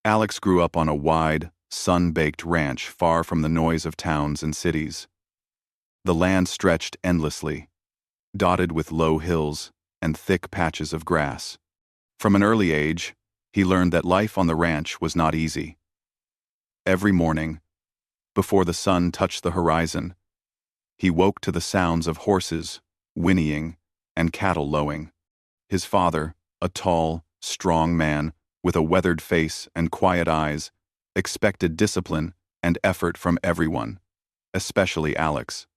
Alex grew up on a wide, sun-baked ranch far from the noise of towns and cities. The land stretched endlessly, dotted with low hills and thick patches of grass. From an early age, he learned that life on the ranch was not easy. Every morning, before the sun touched the horizon, he woke to the sounds of horses whinnying and cattle lowing. His father, a tall, strong man with a weathered face and quiet eyes, expected discipline and effort from everyone, especially Alex.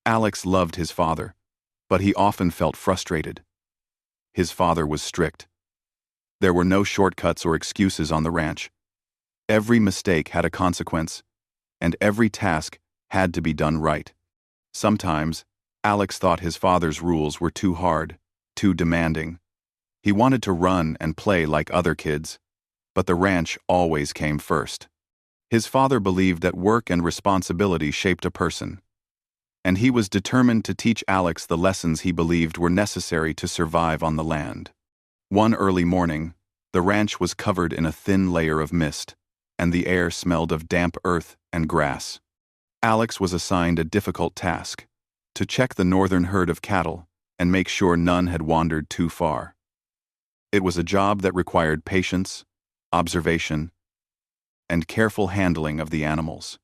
Alex loved his father, but he often felt frustrated. His father was strict. There were no shortcuts or excuses on the ranch. Every mistake had a consequence, and every task had to be done right. Sometimes, Alex thought his father's rules were too hard, too demanding. He wanted to run and play like other kids, but the ranch always came first. His father believed that work and responsibility shaped a person, and he was determined to teach Alex the lessons he believed were necessary to survive on the land. One early morning, the ranch was covered in a thin layer of mist, and the air smelled of damp earth and grass. Alex was assigned a difficult task: to check the northern herd of cattle and make sure none had wandered too far. It was a job that required patience, observation, and careful handling of the animals.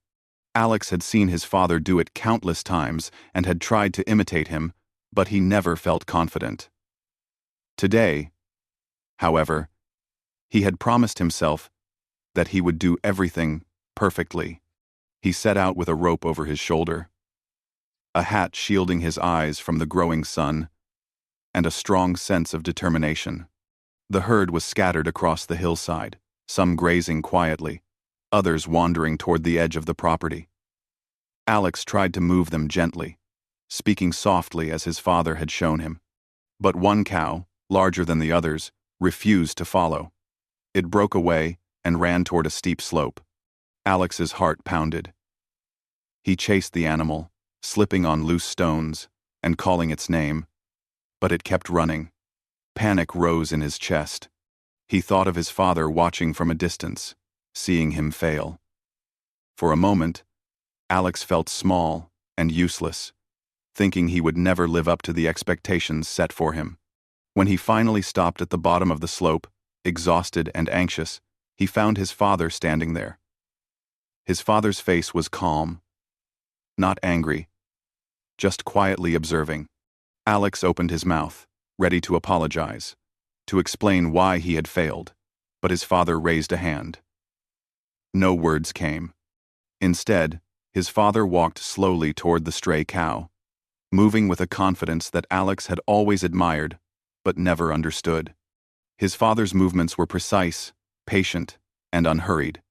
Alex had seen his father do it countless times and had tried to imitate him, but he never felt confident. Today, however, he had promised himself that he would do everything perfectly. He set out with a rope over his shoulder, a hat shielding his eyes from the growing sun, and a strong sense of determination. The herd was scattered across the hillside, some grazing quietly, others wandering toward the edge of the property. Alex tried to move them gently, speaking softly as his father had shown him. But one cow, larger than the others, refused to follow. It broke away and ran toward a steep slope. Alex's heart pounded. He chased the animal, slipping on loose stones and calling its name, but it kept running. Panic rose in his chest. He thought of his father watching from a distance, seeing him fail. For a moment, Alex felt small and useless, thinking he would never live up to the expectations set for him. When he finally stopped at the bottom of the slope, exhausted and anxious, he found his father standing there. His father's face was calm, not angry, just quietly observing. Alex opened his mouth, ready to apologize, to explain why he had failed, but his father raised a hand. No words came. Instead, his father walked slowly toward the stray cow, moving with a confidence that Alex had always admired but never understood. His father's movements were precise, patient, and unhurried.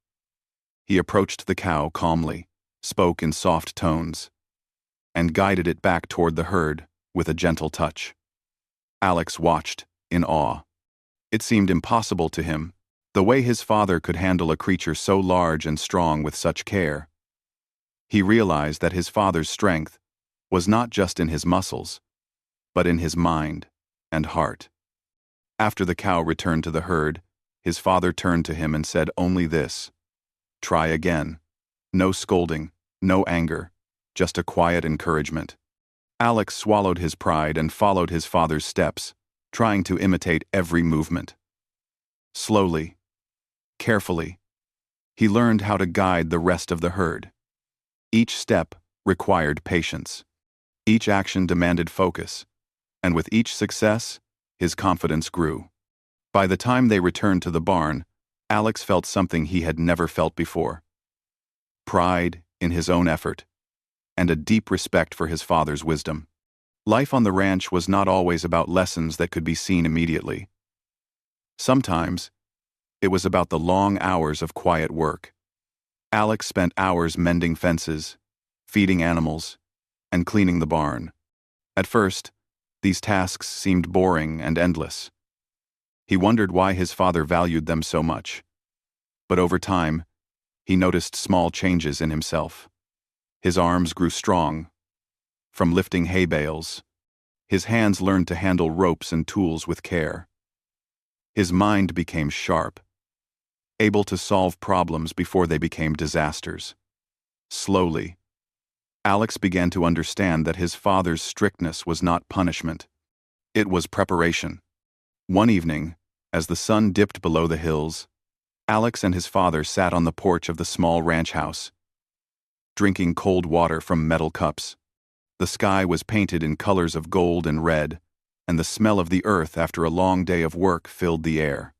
He approached the cow calmly, spoke in soft tones, and guided it back toward the herd with a gentle touch. Alex watched, in awe. It seemed impossible to him, the way his father could handle a creature so large and strong with such care. He realized that his father's strength was not just in his muscles, but in his mind and heart. After the cow returned to the herd, his father turned to him and said only this: "Try again." No scolding, no anger, just a quiet encouragement. Alex swallowed his pride and followed his father's steps, trying to imitate every movement. Slowly, carefully, he learned how to guide the rest of the herd. Each step required patience. Each action demanded focus, and with each success, his confidence grew. By the time they returned to the barn, Alex felt something he had never felt before: pride in his own effort, and a deep respect for his father's wisdom. Life on the ranch was not always about lessons that could be seen immediately. Sometimes, it was about the long hours of quiet work. Alex spent hours mending fences, feeding animals, and cleaning the barn. At first, these tasks seemed boring and endless. He wondered why his father valued them so much. But over time, he noticed small changes in himself. His arms grew strong from lifting hay bales. His hands learned to handle ropes and tools with care. His mind became sharp, able to solve problems before they became disasters. Slowly, Alex began to understand that his father's strictness was not punishment. It was preparation. One evening, as the sun dipped below the hills, Alex and his father sat on the porch of the small ranch house, drinking cold water from metal cups. The sky was painted in colors of gold and red, and the smell of the earth after a long day of work filled the air.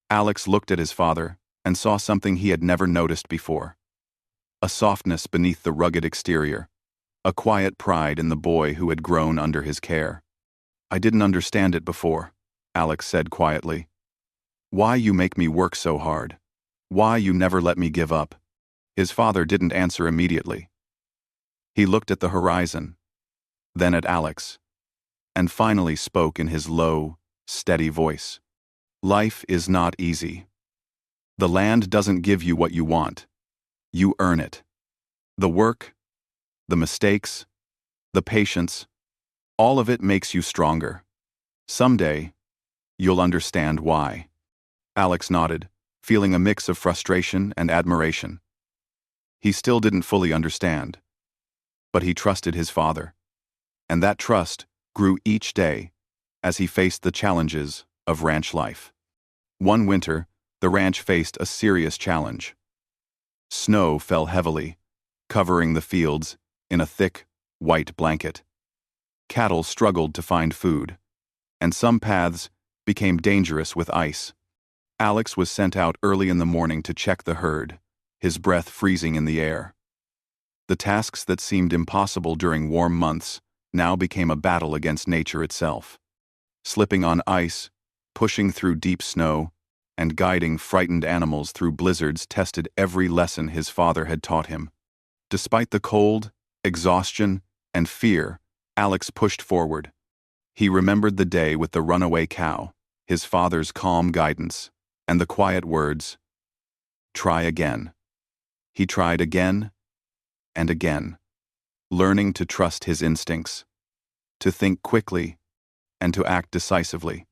Alex looked at his father and saw something he had never noticed before. A softness beneath the rugged exterior, a quiet pride in the boy who had grown under his care. "I didn't understand it before," Alex said quietly. "Why you make me work so hard? Why you never let me give up?" His father didn't answer immediately. He looked at the horizon, then at Alex, and finally spoke in his low, steady voice. "Life is not easy. The land doesn't give you what you want. You earn it. The work, the mistakes, the patience, all of it makes you stronger. Someday, you'll understand why." Alex nodded, feeling a mix of frustration and admiration. He still didn't fully understand, but he trusted his father, and that trust grew each day as he faced the challenges of ranch life. One winter, the ranch faced a serious challenge. Snow fell heavily, covering the fields in a thick, white blanket. Cattle struggled to find food, and some paths became dangerous with ice. Alex was sent out early in the morning to check the herd, his breath freezing in the air. The tasks that seemed impossible during warm months now became a battle against nature itself. Slipping on ice, pushing through deep snow, and guiding frightened animals through blizzards tested every lesson his father had taught him. Despite the cold, exhaustion, and fear, Alex pushed forward. He remembered the day with the runaway cow, his father's calm guidance, and the quiet words, "Try again." He tried again and again, learning to trust his instincts, to think quickly, and to act decisively.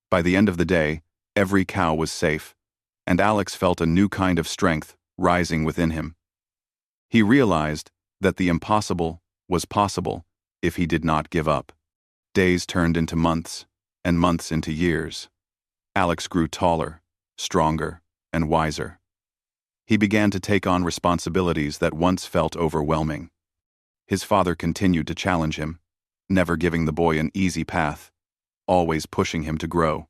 By the end of the day, every cow was safe, and Alex felt a new kind of strength rising within him. He realized that the impossible was possible if he did not give up. Days turned into months, and months into years. Alex grew taller, stronger, and wiser. He began to take on responsibilities that once felt overwhelming. His father continued to challenge him, never giving the boy an easy path, always pushing him to grow.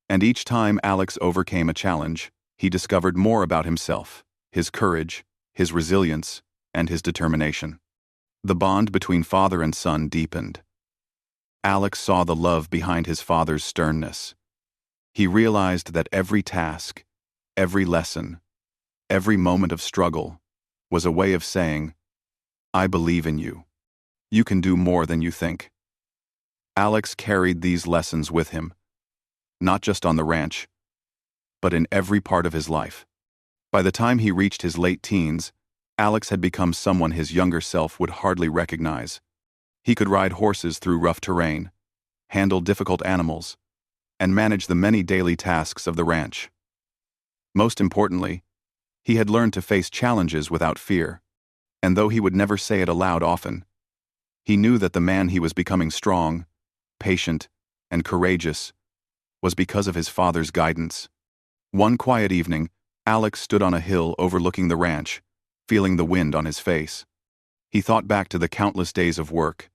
And each time Alex overcame a challenge, he discovered more about himself, his courage, his resilience, and his determination. The bond between father and son deepened. Alex saw the love behind his father's sternness. He realized that every task, every lesson, every moment of struggle was a way of saying, "I believe in you. You can do more than you think." Alex carried these lessons with him, not just on the ranch, but in every part of his life. By the time he reached his late teens, Alex had become someone his younger self would hardly recognize. He could ride horses through rough terrain, handle difficult animals, and manage the many daily tasks of the ranch. Most importantly, he had learned to face challenges without fear, and though he would never say it aloud often, he knew that the man he was becoming strong, patient, and courageous was because of his father's guidance. One quiet evening, Alex stood on a hill overlooking the ranch, feeling the wind on his face. He thought back to the countless days of work,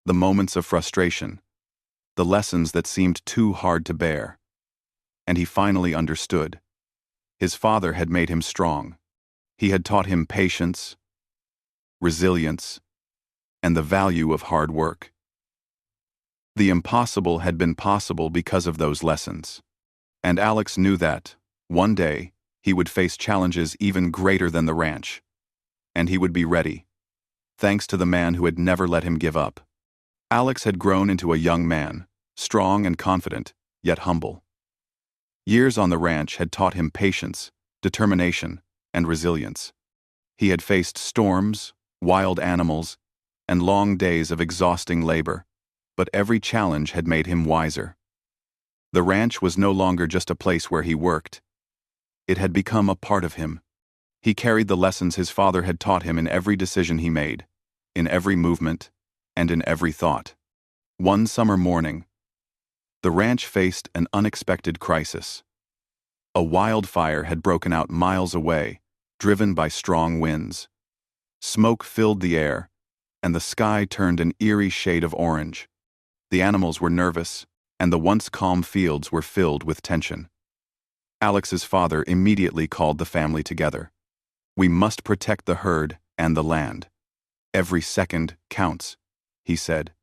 the moments of frustration, the lessons that seemed too hard to bear. And he finally understood. His father had made him strong. He had taught him patience, resilience, and the value of hard work. The impossible had been possible because of those lessons. And Alex knew that, one day, he would face challenges even greater than the ranch. And he would be ready, thanks to the man who had never let him give up. Alex had grown into a young man, strong and confident, yet humble. Years on the ranch had taught him patience, determination, and resilience. He had faced storms, wild animals, and long days of exhausting labor, but every challenge had made him wiser. The ranch was no longer just a place where he worked. It had become a part of him. He carried the lessons his father had taught him in every decision he made, in every movement, and in every thought. One summer morning, the ranch faced an unexpected crisis. A wildfire had broken out miles away, driven by strong winds. Smoke filled the air, and the sky turned an eerie shade of orange. The animals were nervous, and the once calm fields were filled with tension. Alex's father immediately called the family together. "We must protect the herd and the land. Every second counts," he said,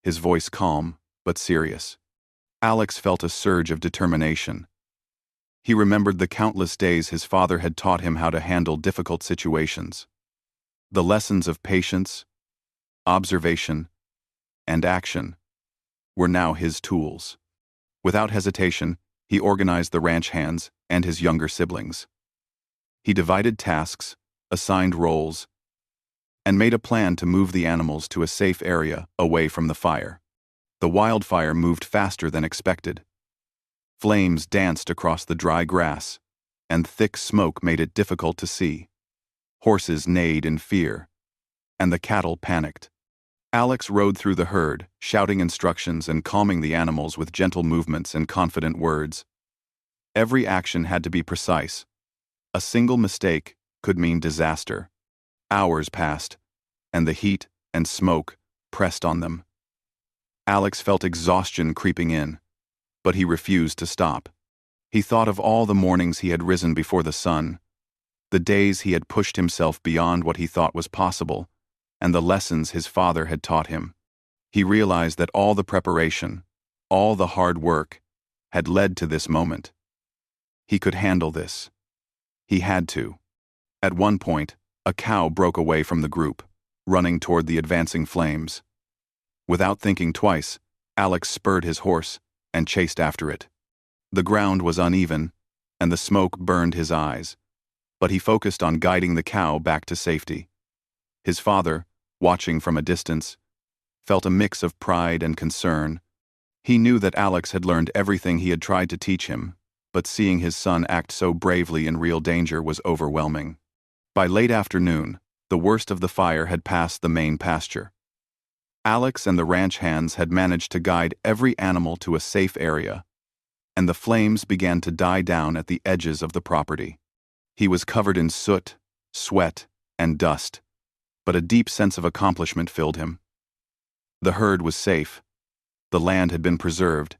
his voice calm but serious. Alex felt a surge of determination. He remembered the countless days his father had taught him how to handle difficult situations. The lessons of patience, observation, and action were now his tools. Without hesitation, he organized the ranch hands and his younger siblings. He divided tasks, assigned roles, and made a plan to move the animals to a safe area away from the fire. The wildfire moved faster than expected. Flames danced across the dry grass, and thick smoke made it difficult to see. Horses neighed in fear, and the cattle panicked. Alex rode through the herd, shouting instructions and calming the animals with gentle movements and confident words. Every action had to be precise. A single mistake could mean disaster. Hours passed, and the heat and smoke pressed on them. Alex felt exhaustion creeping in, but he refused to stop. He thought of all the mornings he had risen before the sun, the days he had pushed himself beyond what he thought was possible, and the lessons his father had taught him. He realized that all the preparation, all the hard work, had led to this moment. He could handle this. He had to. At one point, a cow broke away from the group, running toward the advancing flames. Without thinking twice, Alex spurred his horse and chased after it. The ground was uneven, and the smoke burned his eyes, but he focused on guiding the cow back to safety. His father, watching from a distance, felt a mix of pride and concern. He knew that Alex had learned everything he had tried to teach him, but seeing his son act so bravely in real danger was overwhelming. By late afternoon, the worst of the fire had passed the main pasture. Alex and the ranch hands had managed to guide every animal to a safe area, and the flames began to die down at the edges of the property. He was covered in soot, sweat, and dust, but a deep sense of accomplishment filled him. The herd was safe, the land had been preserved,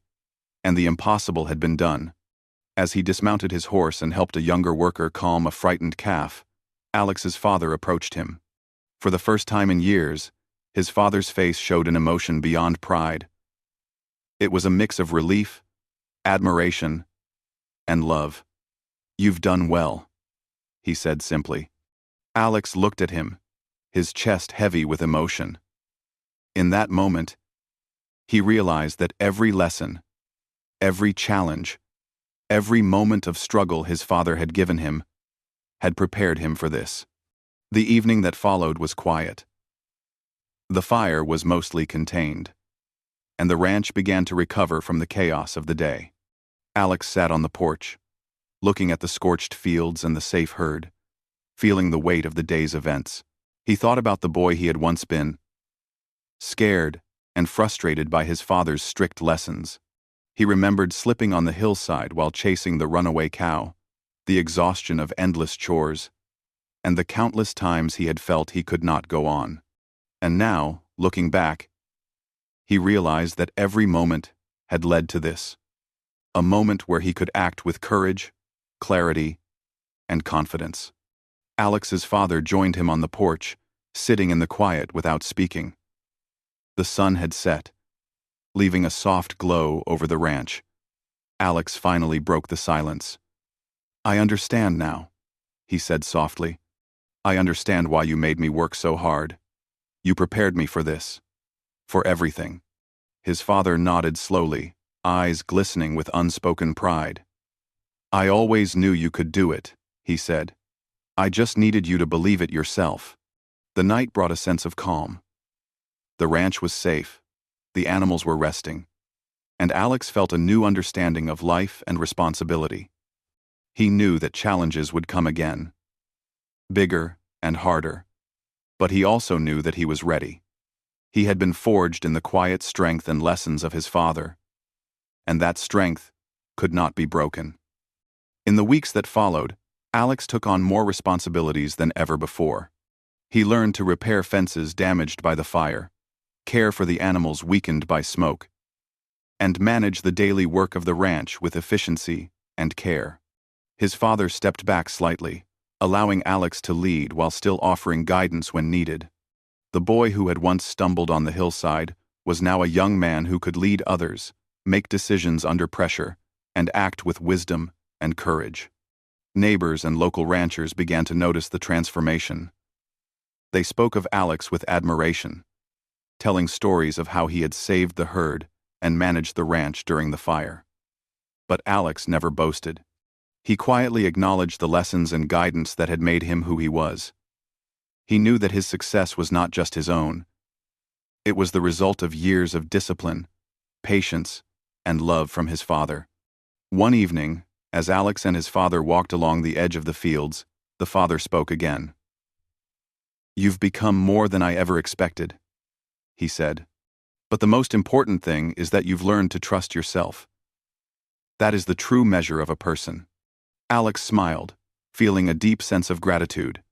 and the impossible had been done. As he dismounted his horse and helped a younger worker calm a frightened calf, Alex's father approached him. For the first time in years, his father's face showed an emotion beyond pride. It was a mix of relief, admiration, and love. "You've done well," he said simply. Alex looked at him, his chest heavy with emotion. In that moment, he realized that every lesson, every challenge, every moment of struggle his father had given him had prepared him for this. The evening that followed was quiet. The fire was mostly contained, and the ranch began to recover from the chaos of the day. Alex sat on the porch, looking at the scorched fields and the safe herd, feeling the weight of the day's events. He thought about the boy he had once been, scared and frustrated by his father's strict lessons. He remembered slipping on the hillside while chasing the runaway cow, the exhaustion of endless chores, and the countless times he had felt he could not go on. And now, looking back, he realized that every moment had led to this, a moment where he could act with courage, clarity, and confidence. Alex's father joined him on the porch, sitting in the quiet without speaking. The sun had set, leaving a soft glow over the ranch. Alex finally broke the silence. "I understand now," he said softly. "I understand why you made me work so hard. You prepared me for this. For everything." His father nodded slowly, eyes glistening with unspoken pride. "I always knew you could do it," he said. "I just needed you to believe it yourself." The night brought a sense of calm. The ranch was safe, the animals were resting, and Alex felt a new understanding of life and responsibility. He knew that challenges would come again, bigger and harder, but he also knew that he was ready. He had been forged in the quiet strength and lessons of his father, and that strength could not be broken. In the weeks that followed, Alex took on more responsibilities than ever before. He learned to repair fences damaged by the fire, care for the animals weakened by smoke, and manage the daily work of the ranch with efficiency and care. His father stepped back slightly, allowing Alex to lead while still offering guidance when needed. The boy who had once stumbled on the hillside was now a young man who could lead others, make decisions under pressure, and act with wisdom and courage. Neighbors and local ranchers began to notice the transformation. They spoke of Alex with admiration, telling stories of how he had saved the herd and managed the ranch during the fire. But Alex never boasted. He quietly acknowledged the lessons and guidance that had made him who he was. He knew that his success was not just his own. It was the result of years of discipline, patience, and love from his father. One evening, as Alex and his father walked along the edge of the fields, the father spoke again. "You've become more than I ever expected," he said. "But the most important thing is that you've learned to trust yourself. That is the true measure of a person." Alex smiled, feeling a deep sense of gratitude.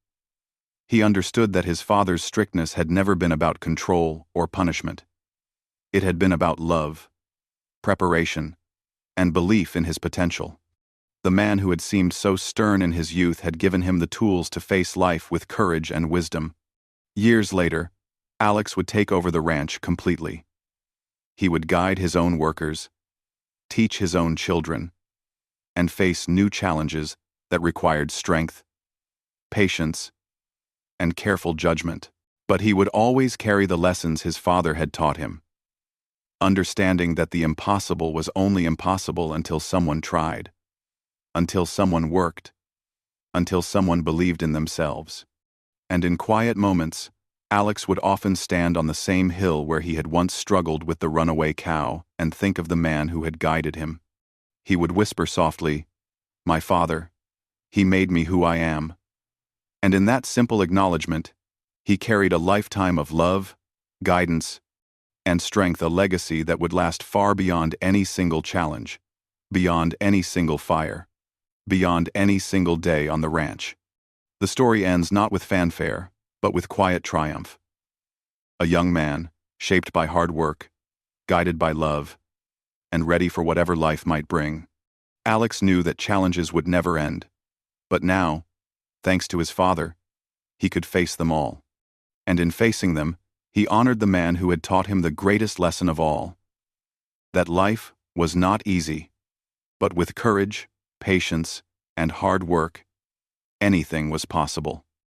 He understood that his father's strictness had never been about control or punishment. It had been about love, preparation, and belief in his potential. The man who had seemed so stern in his youth had given him the tools to face life with courage and wisdom. Years later, Alex would take over the ranch completely. He would guide his own workers, teach his own children, and face new challenges that required strength, patience, and careful judgment. But he would always carry the lessons his father had taught him, understanding that the impossible was only impossible until someone tried, until someone worked, until someone believed in themselves. And in quiet moments, Alex would often stand on the same hill where he had once struggled with the runaway cow and think of the man who had guided him. He would whisper softly, "My father, he made me who I am." And in that simple acknowledgement, he carried a lifetime of love, guidance, and strength, a legacy that would last far beyond any single challenge, beyond any single fire, beyond any single day on the ranch. The story ends not with fanfare, but with quiet triumph. A young man, shaped by hard work, guided by love, and ready for whatever life might bring. Alex knew that challenges would never end, but now, thanks to his father, he could face them all. And in facing them, he honored the man who had taught him the greatest lesson of all: that life was not easy, but with courage, patience, and hard work, anything was possible.